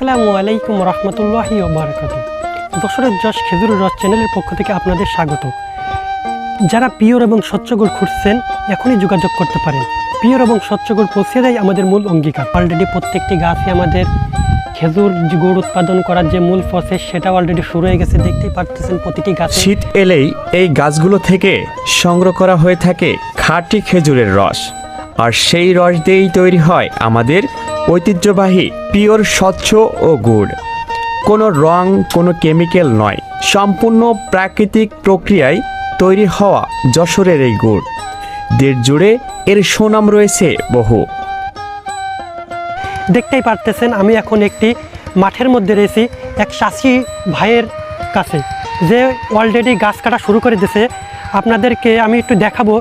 আসসালামু আলাইকুম রহমতুল্লাহি ওয়া বারাকাতুহু। যশোরের যশ খেজুরের রস চ্যানেলের পক্ষ থেকে আপনাদের স্বাগত। যারা পিওর এবং স্বচ্ছ গুড় খুঁজছেন এখনই যোগাযোগ করতে পারেন। পিওর এবং স্বচ্ছ গুড় পৌঁছে দেয় আমাদের মূল অঙ্গীকার। অলরেডি প্রত্যেকটি গাছে আমাদের খেজুর গুড় উৎপাদন করার যে মূল প্রসেস সেটা অলরেডি শুরু হয়ে গেছে, দেখতেই পারতেছেন প্রতিটি গাছে। শীত এলেই এই গাছগুলো থেকে সংগ্রহ করা হয়ে থাকে খাঁটি খেজুরের রস, আর সেই রস দিয়েই তৈরি হয় আমাদের ঐতিহ্যবাহী পিওর স্বচ্ছ ও গুড়। কোনো রং, কোনো কেমিক্যাল নয়, সম্পূর্ণ প্রাকৃতিক প্রক্রিয়ায় তৈরি হওয়া যশোরের এই গুড়। দেশ জুড়ে এর সুনাম রয়েছে বহু। দেখতেই পারতেছেন আমি এখন একটি মাঠের মধ্যে রয়েছি এক চাষি ভাইয়ের কাছে, যে অলরেডি গাছ কাটা শুরু করে দিয়েছে। আপনাদেরকে আমি একটু দেখাবো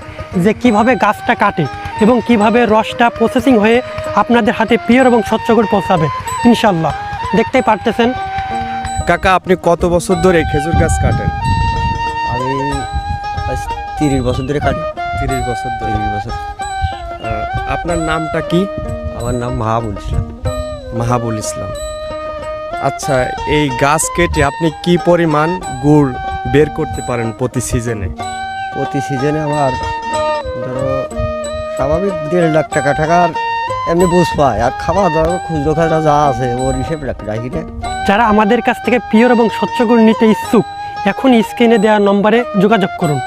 যে কিভাবে গাছটা কাটে এবং কিভাবে রসটা প্রসেসিং হয়ে আপনাদের হাতে পিওর এবং স্বচ্ছ গুড় পৌঁছাবে ইনশাল্লাহ। দেখতেই পারতেছেন। কাকা, আপনি কত বছর ধরে খেজুর গাছ কাটেন? আমি 30 বছর ধরে কাটি। 30 বছর ধরে। 30 বছর। আপনার নামটা কি? আমার নাম মাহাবুল ইসলাম। মাহাবুল ইসলাম। আচ্ছা, এই গাছ কেটে আপনি কি পরিমাণ গুড় বের করতে পারেন প্রতি সিজনে? প্রতি সিজনে আমার ধরো স্বাভাবিক 1.5 লাখ টাকার এমনি বুঝ পায়, আর খাওয়া দাওয়া খুচরো খাজা যা আছে ওর হিসেব রাখি না। যারা আমাদের কাছ থেকে পিওর এবং স্বচ্ছ গুড় নিতে ইচ্ছুক এখনই স্ক্রিনে দেওয়া নম্বরে যোগাযোগ করুন।